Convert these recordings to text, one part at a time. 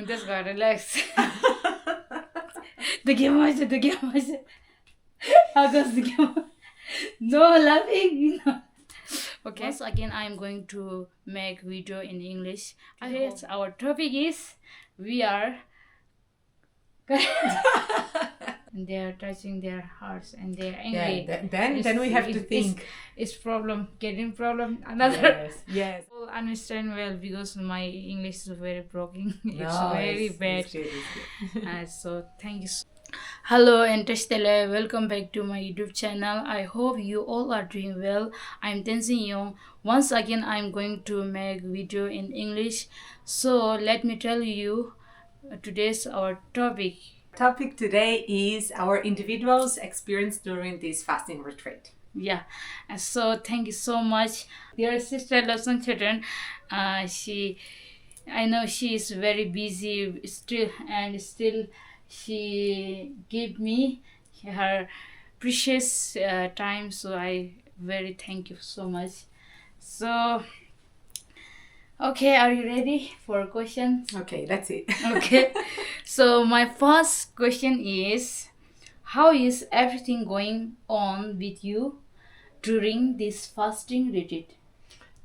just got relax. The No laughing. No. Okay. Once again, I'm going to make video in English. I guess our topic is we are. They are touching their hearts and they are angry. Yeah, then we have to think. It's getting problem. Another. Yes. I'll understand well because my English is very broken. It's No, very bad. It's good. So thank you. Hello Interstellar, welcome back to my YouTube channel. I hope you all are doing well. I'm Tenzin Young. Once again, I'm going to make video in English. So let me tell you today's our topic. Topic today is our individuals' experience during this fasting retreat. Yeah, and so thank you so much, dear sister Lesson children. I know she is very busy still she gave me her precious time. So I very thank you so much. So okay, are you ready for questions? Okay, that's it. Okay. So my first question is, how is everything going on with you during this fasting retreat?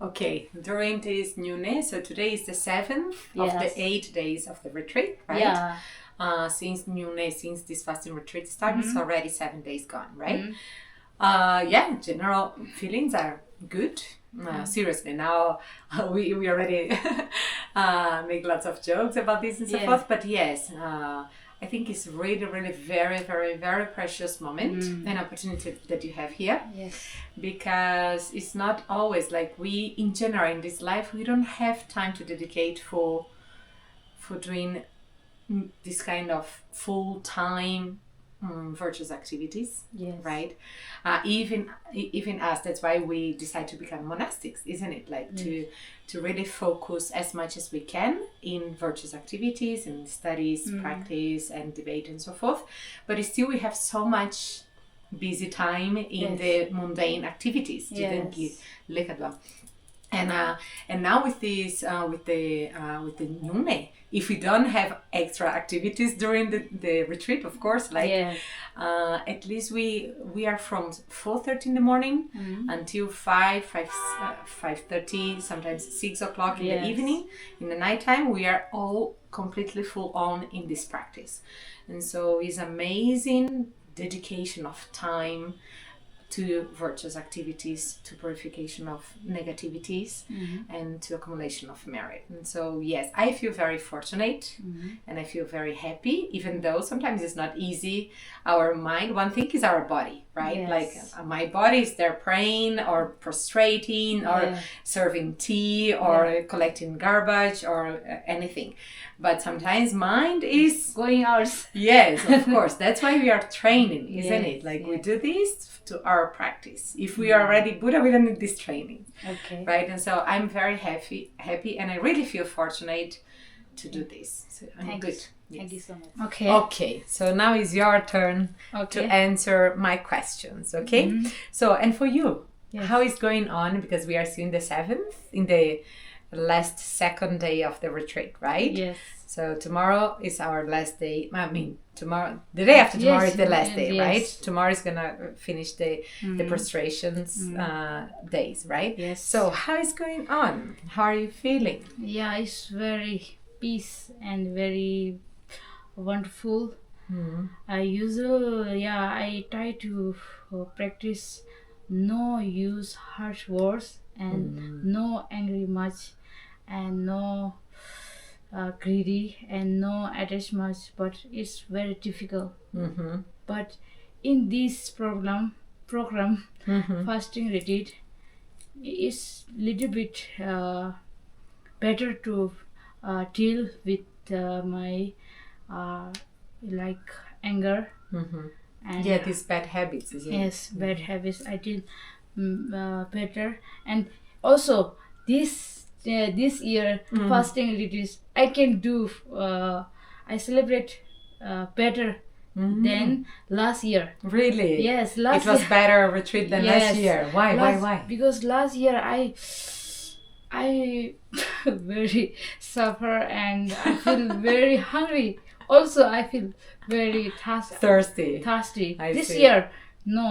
Okay, during this Nyuné, so today is the 7th of the 8 days of the retreat, right? Yeah. Since Nyuné, since this fasting retreat started, it's already 7 days gone, right? Mm-hmm. General feelings are good. Seriously, now we already make lots of jokes about this and so forth. But yes, I think it's really, really very, very, very precious moment and opportunity that you have here. Yes. Because it's not always like we, in general, in this life, we don't have time to dedicate for doing this kind of full-time virtuous activities, yes. Right? Even us, that's why we decide to become monastics, isn't it? Like yes. to really focus as much as we can in virtuous activities, in studies, practice, and debate, and so forth. But still, we have so much busy time in the mundane activities. Yes. And now with this with the Nyuné, if we don't have extra activities during the retreat, of course, at least we are from 4:30 in the morning until 5:30, sometimes 6 o'clock in the evening. In the nighttime, we are all completely full on in this practice, and so it's amazing dedication of time to virtuous activities, to purification of negativities, and to accumulation of merit. And so, yes, I feel very fortunate and I feel very happy, even though sometimes it's not easy. Our mind, one thing is our body, right? Yes. Like my body is there praying or prostrating or serving tea or collecting garbage or anything. But sometimes mind is going out. Yes, of course. That's why we are training, isn't it? Like we do this to our practice. If we are already Buddha, we don't need this training. Okay. Right? And so I'm very happy, and I really feel fortunate to do this. So I'm good. Yes. Thank you so much. Okay. So now is your turn to answer my questions. Okay. So, and for you, how is going on? Because we are still in the 7th, in the last second day of the retreat, right? Yes. So tomorrow is our last day. I mean, tomorrow, the day after tomorrow is the last day, right? Tomorrow is gonna finish the prostrations days, right? Yes. So how is going on? How are you feeling? Yeah, it's very peace and very wonderful. I try to practice no use harsh words and no angry much and no greedy and no attach much, but it's very difficult. But in this program fasting retreat, it's little bit better to deal with my like anger and these bad habits, isn't it? Yes, bad habits. I deal better, and also this year fasting retreat I can do. I celebrate better than last year. Really? Yes, it was better retreat than last year. Why? Because last year I very suffer and I feel very hungry. Also, I feel very thirsty. I This see. year, no,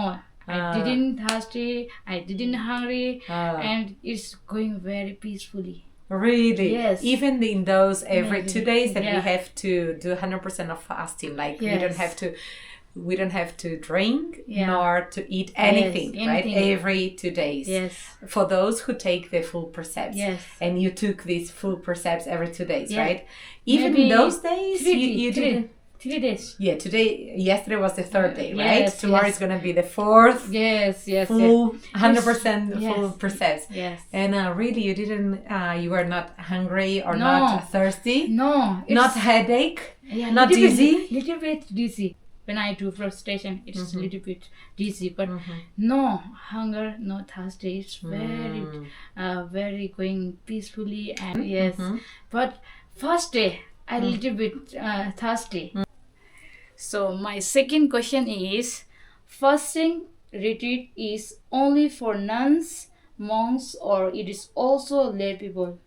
I Ah. didn't thirsty. I didn't hungry, Ah. and it's going very peacefully. Really? Yes. Even in those every Maybe. 2 days that we Yeah. have to do 100% of fasting, like Yes. we don't have to drink Yeah. nor to eat anything, right? anything. Every 2 days. Yes. For those who take the full precepts. Yes. And you took these full precepts every 2 days, Yeah. right? Even Maybe in those days, you three, didn't. 3 days. Yeah, yesterday was the third day, right? Yes, Tomorrow yes. is going to be the fourth. Yes. Full 100% Yes. full precepts. Yes. And really you didn't you were not hungry or No. not thirsty, No. not headache, Yeah, not dizzy. Little bit dizzy. When I do frustration, it's Mm-hmm. a little bit dizzy, but no hunger, no thirsty. It's very going peacefully and yes. But first day, I little bit thirsty. So my second question is, fasting retreat is only for nuns, monks, or it is also lay people?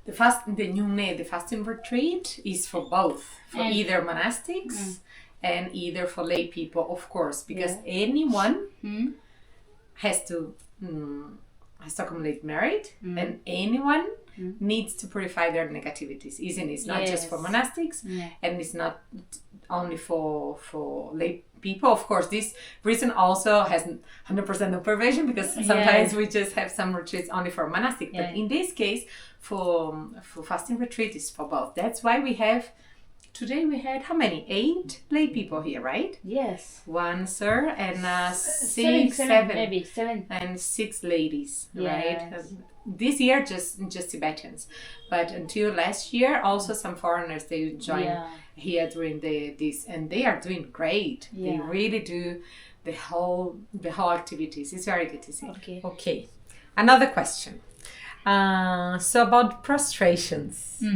The Nyuné, the fasting retreat, is for both, for And- either monastics and either for lay people, of course, because anyone has to accumulate merit, and anyone needs to purify their negativities, isn't it? It's not just for Yes. monastics, Yeah. and it's not only for lay people. Of course, this reason also has 100% of perversion, because sometimes we just have some retreats only for monastic. But in this case, for fasting retreat is for both. That's why we have today we had how many? 8 lay people here, right? Yes. 1 sir and 6, 7, maybe 7. and 6 ladies, right? Yes. This year just Tibetans, but until last year also some foreigners they joined here during this, and they are doing great. They Yeah. really do the whole activities. It's very good to see. Okay. Another question. So about prostrations,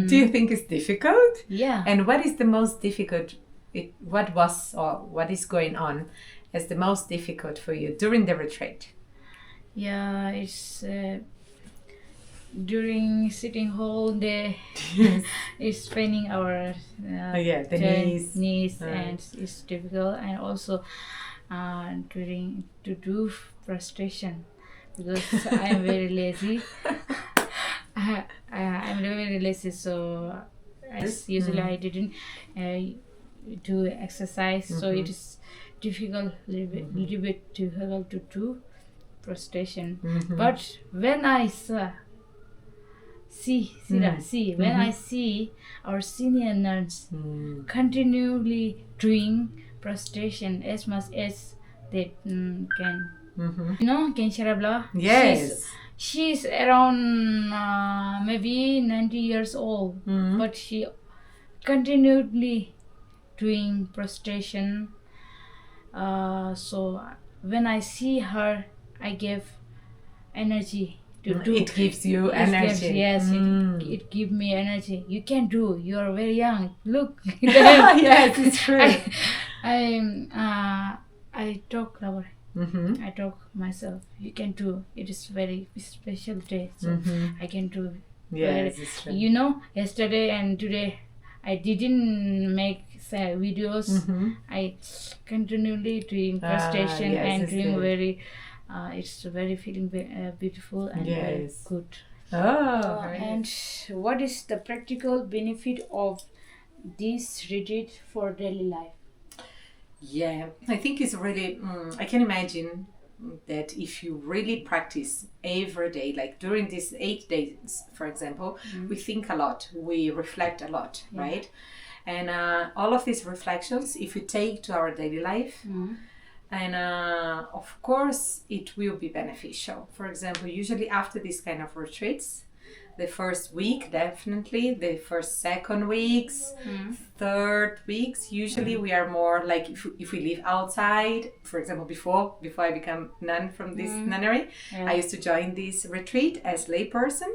do you think it's difficult? Yeah. And what is the most difficult? What was or what is going on as the most difficult for you during the retreat? Yeah, it's during sitting whole day. It's training our the knees. and it's difficult, and also during to do prostration because I'm very lazy. I'm very lazy, so usually I didn't do exercise, so it is difficult, little bit difficult to do prostration. But when I when I see our senior nuns continually doing prostration as much as they can. You know, Ken Sharabla? Yes. She's around maybe 90 years old, but she continually doing prostration. So when I see her, I give energy to do. It gives you energy. It gives me energy. You can do. You are very young. Look. Yes, it's true. I talk louder. I talk myself. You can do. It is very special day, so I can do. Yes, it's true. You know, yesterday and today, I didn't make videos. I continually doing prostration and doing good. very. It's very feeling beautiful and very good. And what is the practical benefit of this retreat for daily life? Yeah, I think it's really, I can imagine that if you really practice every day, like during these 8 days, for example, we think a lot, we reflect a lot, right? And all of these reflections, if we take to our daily life, and of course, it will be beneficial. For example, usually after this kind of retreats, the first week, definitely, the first 2nd weeks, 3rd weeks, usually we are more like if we live outside, for example, before I become nun from this nunnery, I used to join this retreat as layperson,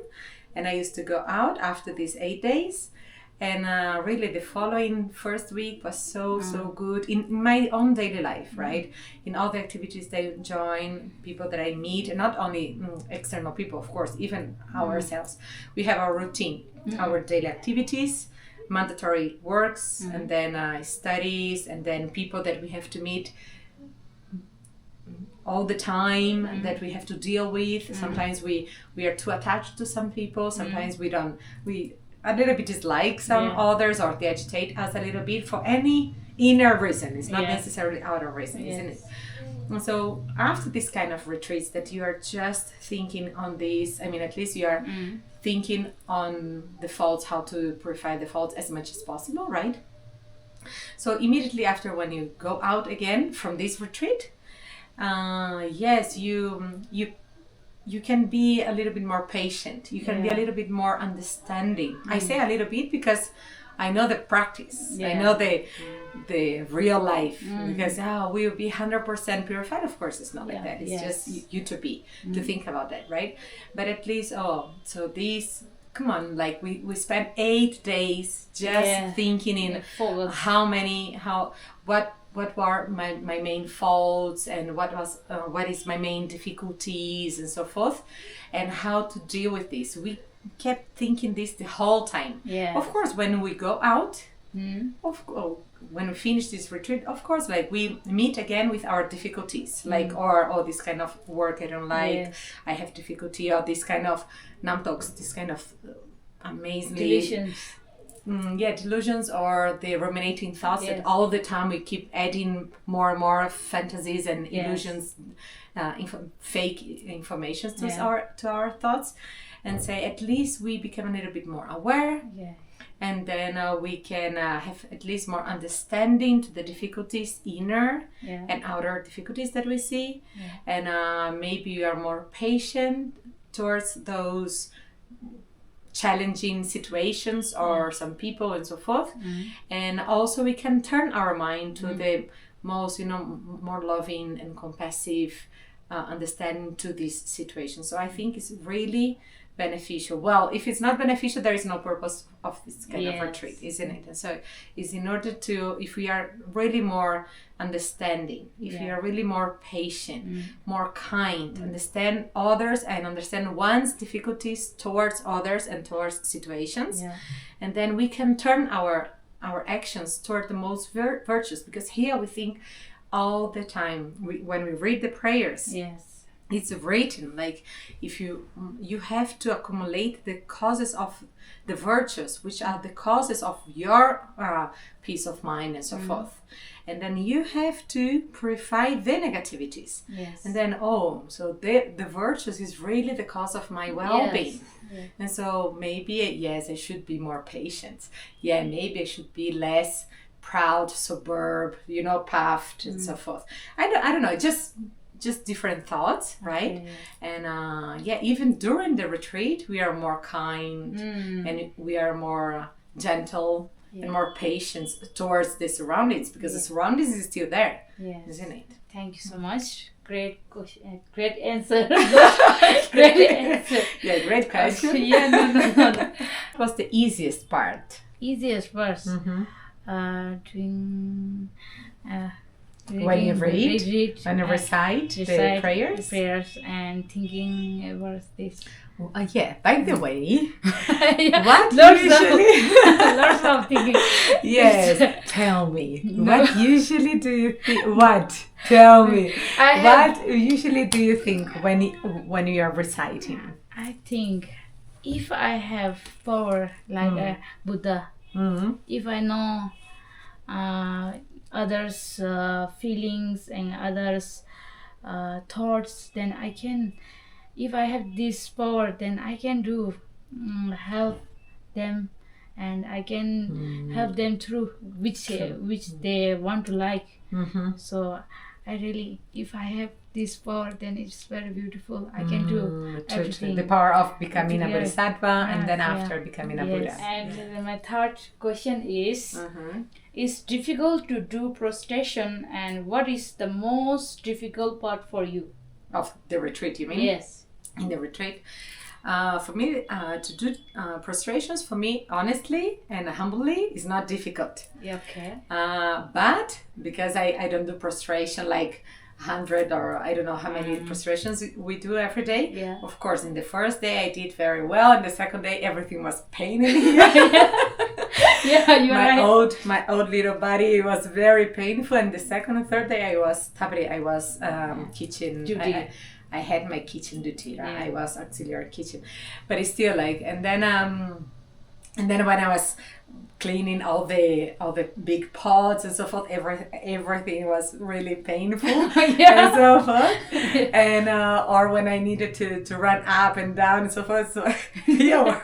and I used to go out after these 8 days, And really, the following first week was so good in my own daily life, right? In all the activities that I join, people that I meet, and not only external people, of course, even ourselves. We have our routine, our daily activities, mandatory works, and then studies, and then people that we have to meet all the time that we have to deal with. Sometimes we are too attached to some people. Sometimes we a little bit dislike some others, or they agitate us a little bit for any inner reason. It's not necessarily outer reason, isn't it? And so after this kind of retreats that you are just thinking on this, I mean, at least you are thinking on the faults, how to purify the faults as much as possible, right? So immediately after, when you go out again from this retreat, yes, you can be a little bit more patient. You can be a little bit more understanding. I say a little bit because I know the practice. I know the real life. Because we will be 100% purified. Of course, it's not like that. It's just you to think about that, right? But at least, so these. Come on, like we spent 8 days just thinking in what were my main faults, and what is my main difficulties, and so forth, and how to deal with this. We kept thinking this the whole time. Of course, when we go out, when we finish this retreat, of course, like we meet again with our difficulties, like or this kind of work I don't like, I have difficulty, or this kind of namtoks, this kind of amazingly delusions, or the ruminating thoughts that all the time we keep adding more and more fantasies and illusions, fake information to our thoughts, and say at least we become a little bit more aware. And then we can have at least more understanding to the difficulties, inner and outer difficulties that we see. And maybe you are more patient towards those challenging situations or some people and so forth. And also we can turn our mind to the most, more loving and compassive understanding to these situations. So I think it's really beneficial. Well, if it's not beneficial, there is no purpose of this kind of retreat, isn't it? And so it's in order to, if we are really more understanding, if we are really more patient, more kind, understand others and understand one's difficulties towards others and towards situations, and then we can turn our actions toward the most virtuous, because here we think all the time, when we read the prayers, it's written like if you have to accumulate the causes of the virtues, which are the causes of your peace of mind and so forth, and then you have to purify the negativities, and then so the virtues is really the cause of my well-being. And so maybe I should be more patient, maybe I should be less proud, superb, puffed and so forth. I don't know, just different thoughts, right? And even during the retreat we are more kind and we are more gentle and more patient towards the surroundings, because the surroundings is still there, isn't it? Thank you so much. Great question. Great answer. Great answer. Great question. No. What was the easiest part? Easiest part? Doing when you read, when you recite the prayers? The prayers and thinking about this. By the way, what usually... lots of thinking. Yes, tell me. What usually do you think? What? Tell me. What usually do you think when you are reciting? I think if I have power like a Buddha, if I know others' feelings and others' thoughts, then I can. If I have this power, then I can do help them, and I can help them through which they want to like. So I really, if I have this power, then it's very beautiful. I can do everything. The power of becoming a bodhisattva and then after becoming a Buddha. And my third question is: it's difficult to do prostration, and what is the most difficult part for you? Of the retreat, you mean? Yes. In the retreat, For me, to do prostrations, for me, honestly and humbly, is not difficult. Yeah, okay. But because I don't do prostration like 100 or I don't know how many prostrations we do every day. Yeah. Of course, in the first day I did very well. In the second day, everything was pain in here. Yeah, you're right. My old little body was very painful. And the second and third day, I was kitchen. Duty. I had my kitchen duty. Right? Yeah. I was auxiliary kitchen, but it's still like. And then when I was cleaning all the big pots and so forth, everything was really painful. Yeah. And so forth. And or when I needed to run up and down and so forth. So yeah,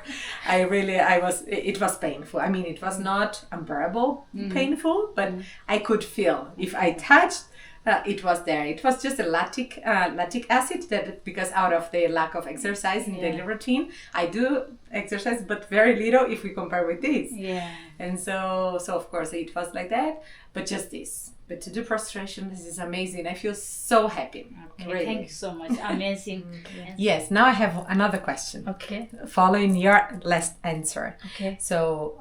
it was painful. I mean, it was not unbearable painful, but I could feel if I touched. It was there. It was just a lactic acid that, because out of the lack of exercise in daily routine, I do exercise, but very little if we compare with this. Yeah. And so of course it was like that. But just this. But to do prostration, this is amazing. I feel so happy. Okay, really. thank you so much. Amazing. Yes. Now I have another question. Okay. Following your last answer. Okay. So.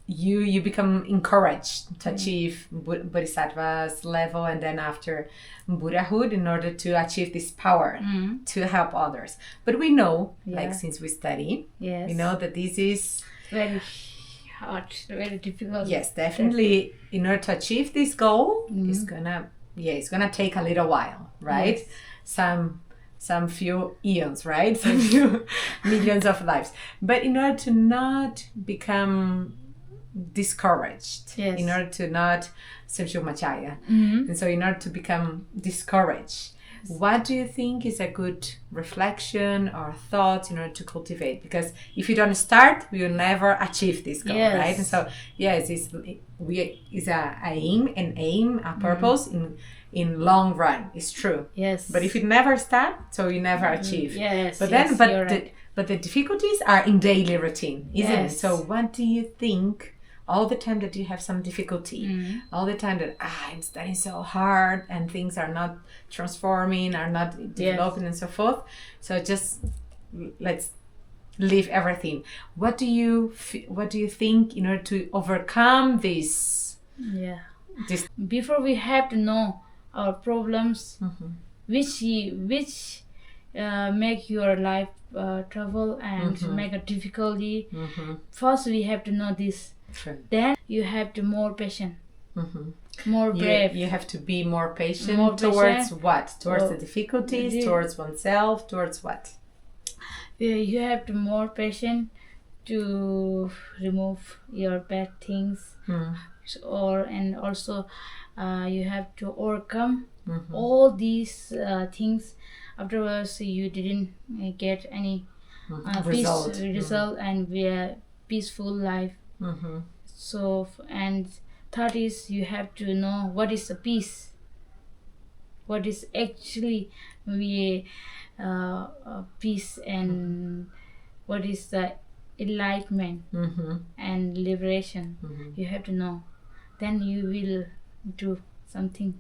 You become encouraged to achieve bodhisattva's level, and then after Buddhahood, in order to achieve this power to help others. But we know, like since we study, we know that this is very hard, very difficult. Yes, definitely. In order to achieve this goal, it's gonna take a little while, right? Yes. Some few eons, right? Some few millions of lives. But in order to not become discouraged, in order to not and so in order to become discouraged, what do you think is a good reflection or thought in order to cultivate? Because if you don't start, we will never achieve this goal, right? And so yes, it's a aim, a purpose in long run. It's true. Yes. But if you never start, so you never achieve. Yes. But the difficulties are in daily routine, isn't it? So what do you think? All the time that you have some difficulty, all the time that I'm studying so hard and things are not transforming, are not developing and so forth. So just let's leave everything. What do you think in order to overcome this? Yeah. Before we have to know our problems, which make your life trouble and make a difficulty. First, we have to know this. True. Then you have to more patient, more brave. You have to be more patient towards what? Towards the difficulties, towards oneself, towards what? You have to more patient to remove your bad things, and also you have to overcome all these things. Afterwards, you didn't get any result and we are peaceful life. So, and third is you have to know what is the peace, what is actually peace, and what is the enlightenment and liberation. You have to know, then you will do something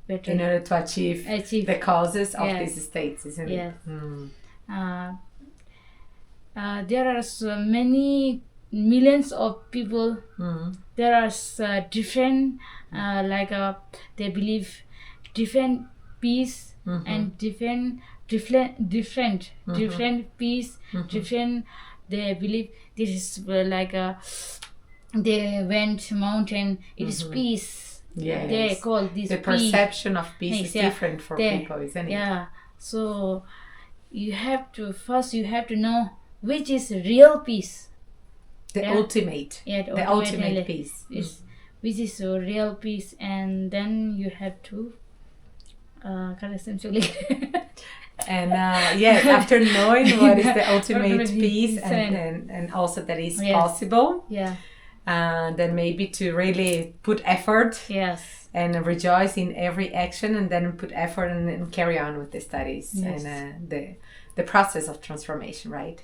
better in order to achieve the causes of these states, isn't it? There are so many millions of people. There are different they believe different peace and different peace, different. They believe this is they went mountain, it is peace. They call this the perception of peace is different for people, isn't it? So you have to know which is real peace. The ultimate peace. Which is a real peace, and then you have to essentially. And after knowing what is the ultimate peace, and also that is possible, then maybe to really put effort, and rejoice in every action, and then put effort and carry on with the studies and the process of transformation, right?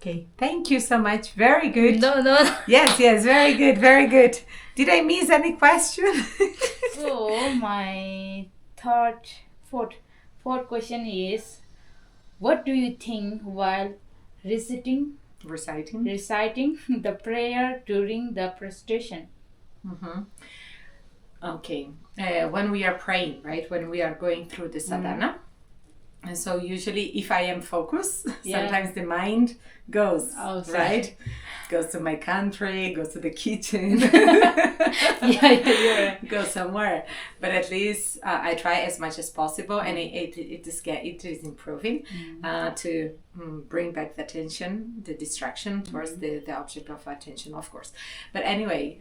Okay, thank you so much. Very good. No. Yes, very good. Did I miss any question? So my fourth question is, What do you think while reciting Reciting. the prayer during the prostration? Mm-hmm. Okay. When we are praying, right? When we are going through the sadhana. And so usually if I am focused, sometimes the mind goes, right? Goes to my country, goes to the kitchen, goes somewhere. But at least I try as much as possible, and it is improving to bring back the attention, the distraction towards the object of attention, of course. But anyway,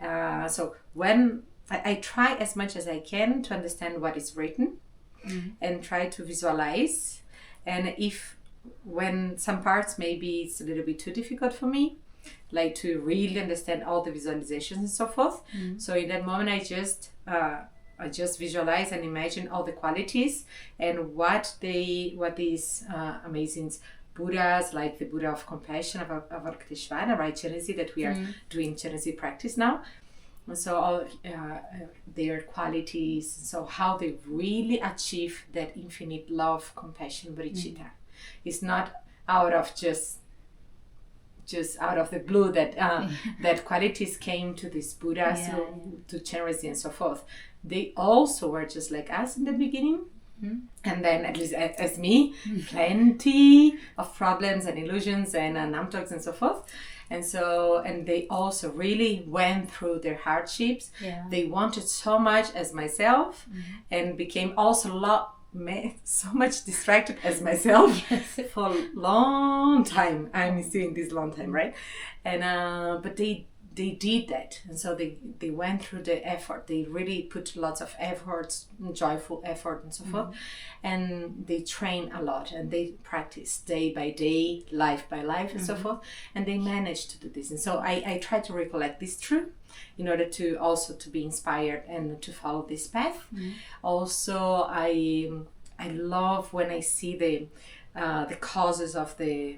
so when I try as much as I can to understand what is written and try to visualize. And when some parts maybe it's a little bit too difficult for me, like to really understand all the visualizations and so forth. So in that moment, I just visualize and imagine all the qualities and what these amazing Buddhas, like the Buddha of compassion of Avalokiteshvara, right, Chenrezig, that we are doing Chenrezig practice now. And so all their qualities, so how they really achieve that infinite love, compassion, bodhicitta. It's not out of just out of the blue that that qualities came to these Buddhas, to Chenrezig and so forth. They also were just like us in the beginning. And then, at least as me, plenty of problems and illusions and namtoks and so forth. And they also really went through their hardships. They wanted so much as myself and became also so much distracted as myself for a long time. I'm still in this long time, right? And but they did that, and so they went through the effort. They really put lots of efforts, joyful effort and so forth, and they train a lot and they practice day by day, life by life and so forth, and they managed to do this. And so I try to recollect this truth in order to also to be inspired and to follow this path. Also, I love when I see the causes of the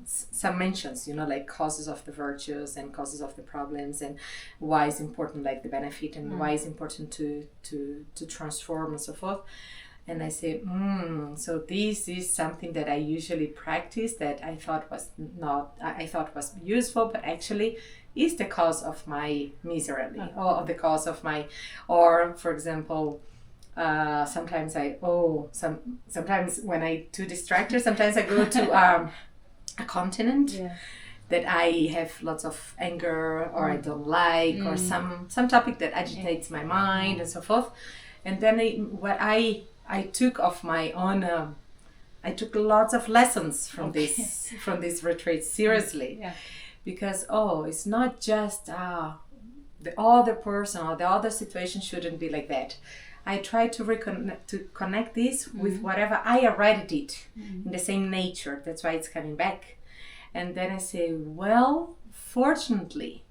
some mentions, like causes of the virtues and causes of the problems, and why is important, like the benefit, and why is important to transform and so forth. And I say, so this is something that I usually practice that I thought was useful, but actually is the cause of my misery, or the cause of my, or for example, sometimes sometimes when I too distracted, sometimes I go to a continent that I have lots of anger or I don't like, or some topic that agitates my mind and so forth. And then I took of my own, I took lots of lessons from this retreat, seriously. Because it's not just the other person or the other situation shouldn't be like that. I try to connect this with whatever I already did in the same nature. That's why it's coming back. And then I say, well, fortunately,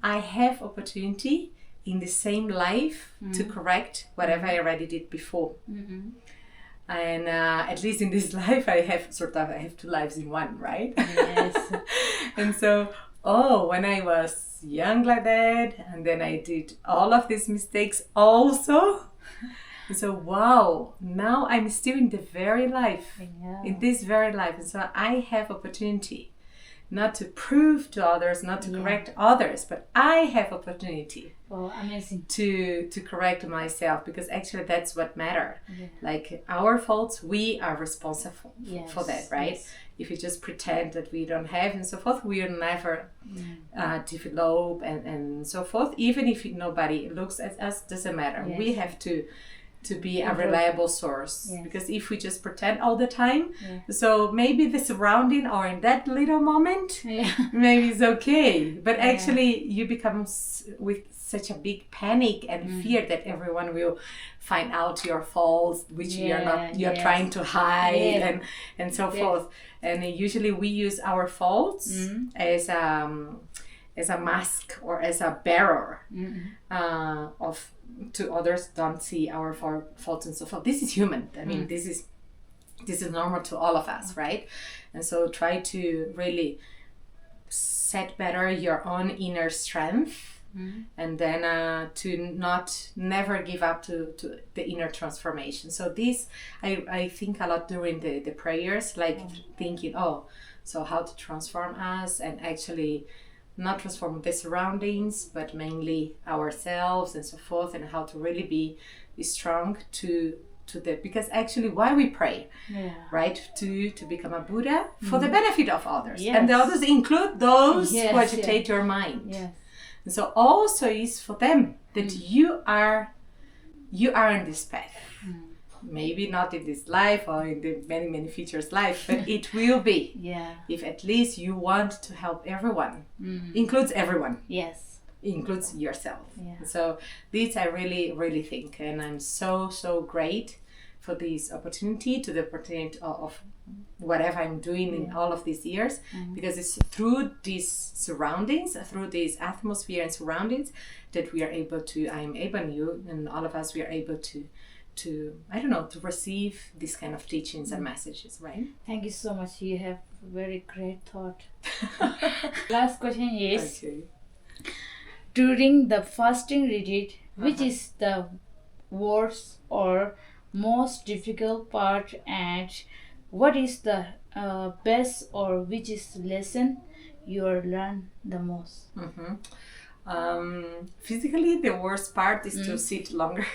I have opportunity in the same life to correct whatever I already did before. And at least in this life, I have two lives in one, right? Yes. And so, when I was young like that, and then I did all of these mistakes also. And so, wow, now I'm still in the very life, in this very life. And so I have opportunity not to prove to others, not to correct others, but I have opportunity amazing. to correct myself, because actually that's what matters. Like our faults, we are responsible for that, right? If we just pretend that we don't have and so forth, we will never develop and so forth. Even if nobody looks at us, doesn't matter. We have to be a reliable source, because if we just pretend all the time, so maybe the surrounding or in that little moment maybe it's okay, but actually you become with such a big panic and fear that everyone will find out your faults, which you're trying to hide and so forth. And usually we use our faults as a mask or as a barrier of to others don't see our faults and so forth. This is human. I mean, this is normal to all of us, right? And so try to really set better your own inner strength and then to not never give up to the inner transformation. So this I think a lot during the prayers, like thinking, oh, so how to transform us, and actually not transform the surroundings but mainly ourselves and so forth, and how to really be strong to the, because actually why we pray, right, to become a Buddha for the benefit of others, and the others include those who agitate your mind. And so also is for them that you are in this path. Maybe not in this life or in the many futures life, but it will be. If at least you want to help everyone, includes everyone. Includes yourself. So this I really think, and I'm so great for this opportunity, to the opportunity of whatever I'm doing in all of these years, because it's through these surroundings, through this atmosphere and surroundings, that we are able to, I'm able, and you and all of us, we are able to I don't know, to receive these kind of teachings and messages, right? Thank you so much. You have very great thought. Last question is, during the fasting retreat, which is the worst or most difficult part, and what is the best or which is lesson you learn the most? Physically, the worst part is to sit longer.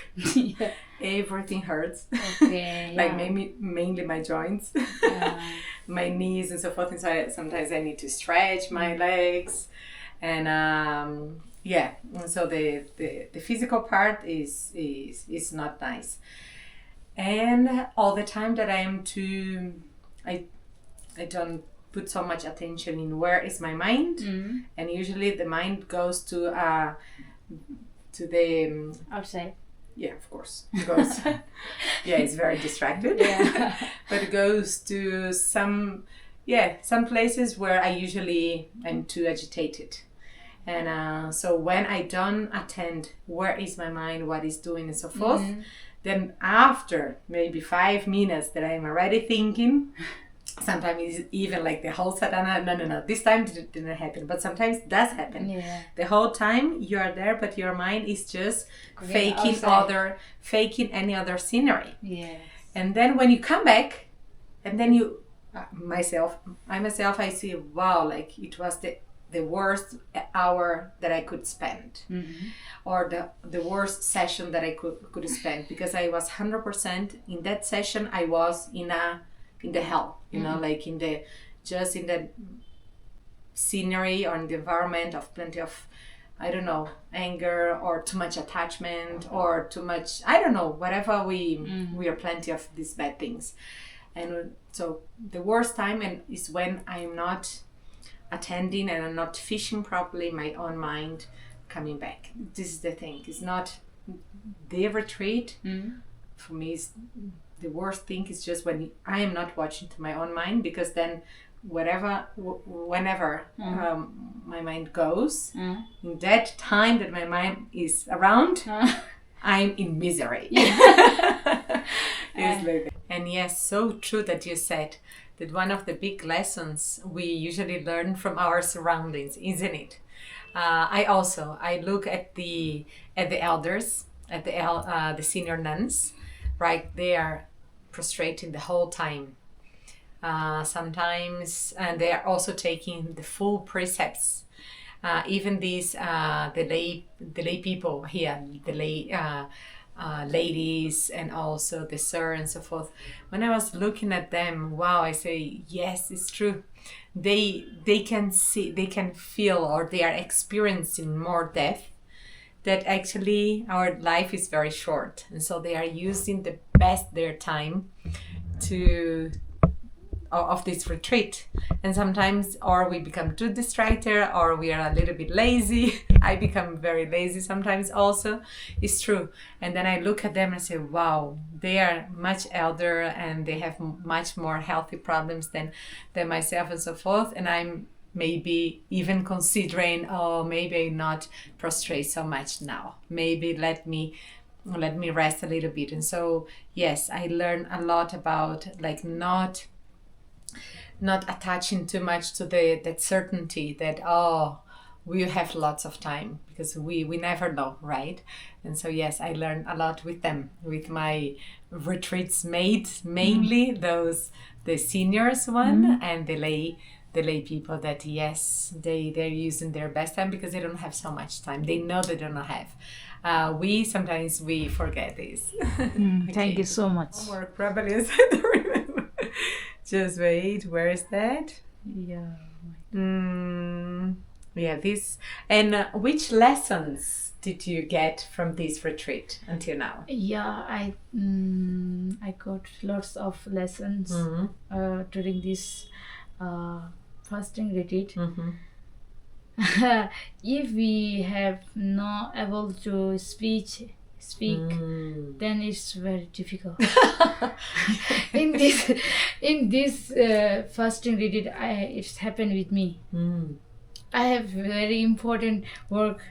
Everything hurts. Like mainly my joints, my knees and so forth. And so sometimes I need to stretch my legs, and so the physical part is not nice. And all the time that I don't put so much attention in where is my mind, and usually the mind goes to the outside. Yeah, of course, it goes. It's very distracted. But it goes to some places where I usually am too agitated. And so when I don't attend where is my mind, what is doing and so forth, then after maybe 5 minutes that I'm already thinking, sometimes it's even like the whole sadhana, no, this time didn't happen, but sometimes it does happen. The whole time you are there, but your mind is just faking any other scenery. And then when you come back, and then you, I myself, I see, wow, like it was the worst hour that I could spend, or the worst session that I could spend, because I was 100% in that session. I was in the hell, you know, like in the scenery or in the environment of plenty of, I don't know, anger or too much attachment or too much, I don't know, whatever we are plenty of these bad things. And so the worst time is when I'm not attending and I'm not fishing properly my own mind coming back. This is the thing. It's not the retreat. For me, the worst thing is just when I am not watching to my own mind, because then whenever my mind goes, in that time that my mind is around, I'm in misery. And yes, so true that you said that one of the big lessons we usually learn from our surroundings, isn't it? I look at the elders, at the senior nuns, right? They are prostrating the whole time. Sometimes, and they are also taking the full precepts. Even these the lay people here, the lay ladies, and also the sir and so forth. When I was looking at them, wow, I say, yes, it's true. They can see, they can feel, or they are experiencing more death. That actually our life is very short, and so they are using the best their time of this retreat. And sometimes, or we become too distracted, or we are a little bit lazy. I become very lazy sometimes also. It's true. And then I look at them and say, wow, they are much elder and they have much more healthy problems than myself and so forth. And I'm maybe even considering, oh, maybe not prostrate so much now. Maybe let me rest a little bit. And so, yes, I learned a lot about like not attaching too much to that certainty that, oh, we have lots of time because we never know, right? And so yes, I learned a lot with them, with my retreats made mainly those the seniors one and the lay people that yes they're using their best time because they don't have so much time. They know they don't have. We sometimes we forget this. Thank you so much. Homework probably is. I don't remember. Just wait. Where is that? Yeah. Yeah, this. And which lessons did you get from this retreat until now? Yeah, I got lots of lessons during this fasting retreat. If we have not able to speak, then it's very difficult. in this fasting retreat, it's happened with me. I have very important work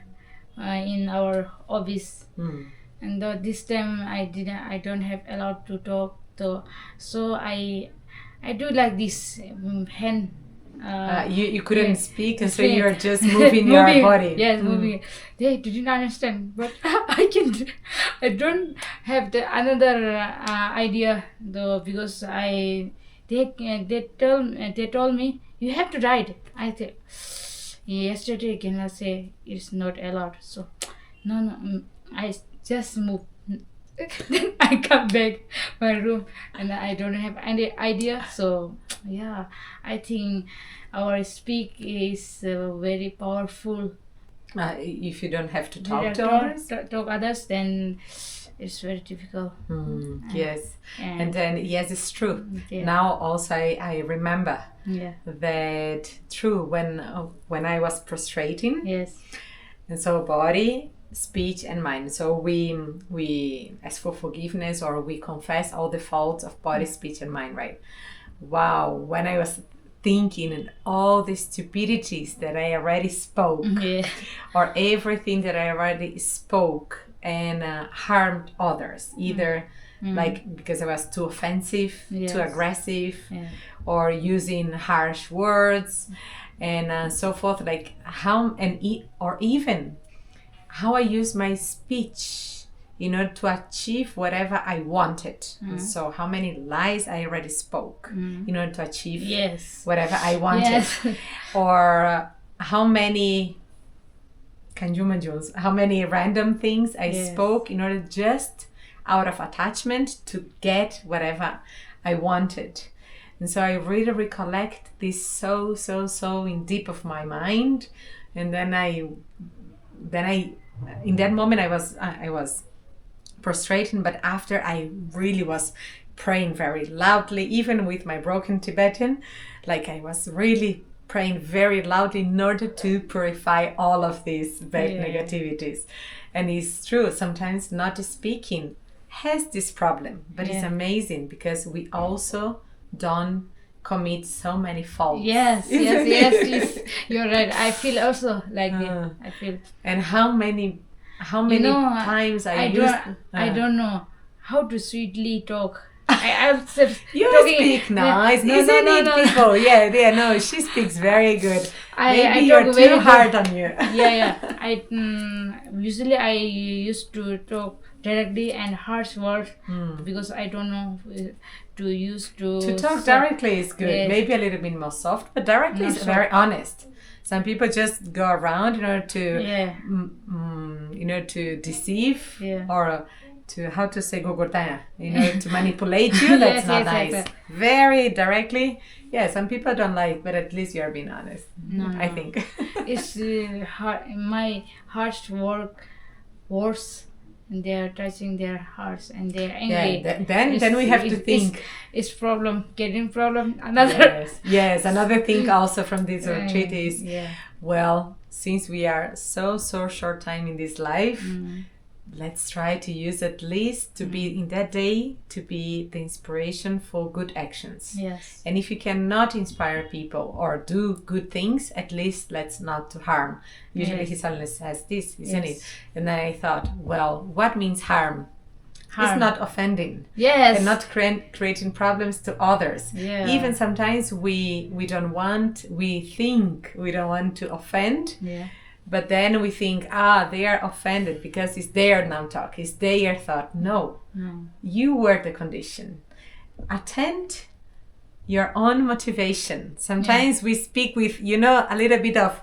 in our office, and this time I don't have allowed to talk. So I do like this hand. You couldn't speak, and so you're just moving your body. Yes, moving. They didn't understand, but I can. I don't have the another idea though because they told me you have to write. I said yesterday can I say it's not allowed. So no, I just move. Then I come back my room and I don't have any idea. So yeah, I think our speak is very powerful. If you don't have to talk to others, then it's very difficult. Yes, and then yes, it's true. Yeah. Now also I remember that true when I was prostrating. Yes. And so body, speech and mind. So we ask for forgiveness or we confess all the faults of body, speech and mind, right? Wow, when I was thinking and all the stupidities that I already spoke or everything that I already spoke and harmed others, either like because I was too offensive, too aggressive, or using harsh words and so forth, like how or even how I use my speech in order to achieve whatever I wanted. So how many lies I already spoke in order to achieve whatever I wanted. Or how many random things I spoke in order just out of attachment to get whatever I wanted. And so I really recollect this so in deep of my mind. And then I in that moment I was prostrating, but after I really was praying very loudly, even with my broken Tibetan, like I was really praying very loudly in order to purify all of these bad negativities. And it's true, sometimes not speaking has this problem, but it's amazing because we also don't commit so many faults. Yes. You're right. I feel also like it. I feel. And how many times I don't know how to sweetly talk. I you speak nice, isn't it, people? Yeah. No, she speaks very good. Maybe you're too hard on you. I usually I used to talk directly and harsh words because I don't know to talk directly is good. Yes. Maybe a little bit more soft, but directly is very honest. Some people just go around in order to to deceive or to how to say gogortaya, to manipulate you. That's not nice. Yes. Very directly. Yeah, some people don't like, but at least you're being honest. I think it's my harsh words. They are touching their hearts and they're angry. Then we have to think. It's getting problem. Another. Yes. Another thing also from this retreat is, well, since we are so short time in this life, let's try to use at least to be in that day to be the inspiration for good actions. Yes. And if you cannot inspire people or do good things, at least let's not to harm. Usually His Holiness says this, isn't it? And then I thought, well, what means harm? It's not offending. Yes. And not creating problems to others. Yeah. Even sometimes we think we don't want to offend. Yeah. But then we think, they are offended because it's their now talk, it's their thought. No, you were the condition. Attend your own motivation. Sometimes we speak with, a little bit of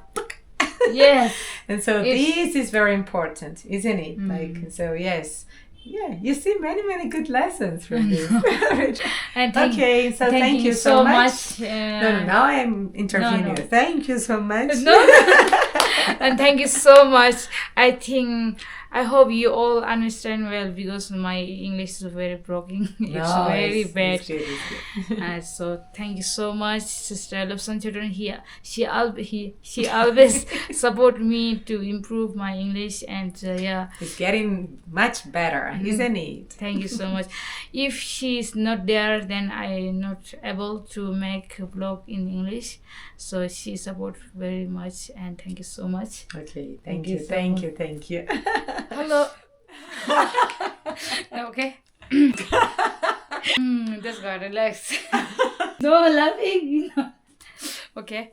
Yes. and so this is very important, isn't it? Like, so yes. Yeah, you see many good lessons from this. And thank you so much. No, now I'm interviewing you. Thank you so much. And thank you so much. I hope you all understand well, because my English is very broken. It's very bad. It's good. So thank you so much, Sister Lobsang Children. She always support me to improve my English, and it's getting much better, isn't it? Thank you so much. If she's not there, then I'm not able to make a blog in English. So she support very much, and thank you so much. Okay, thank you. Hello. Okay. Just gotta relax. No laughing. Okay.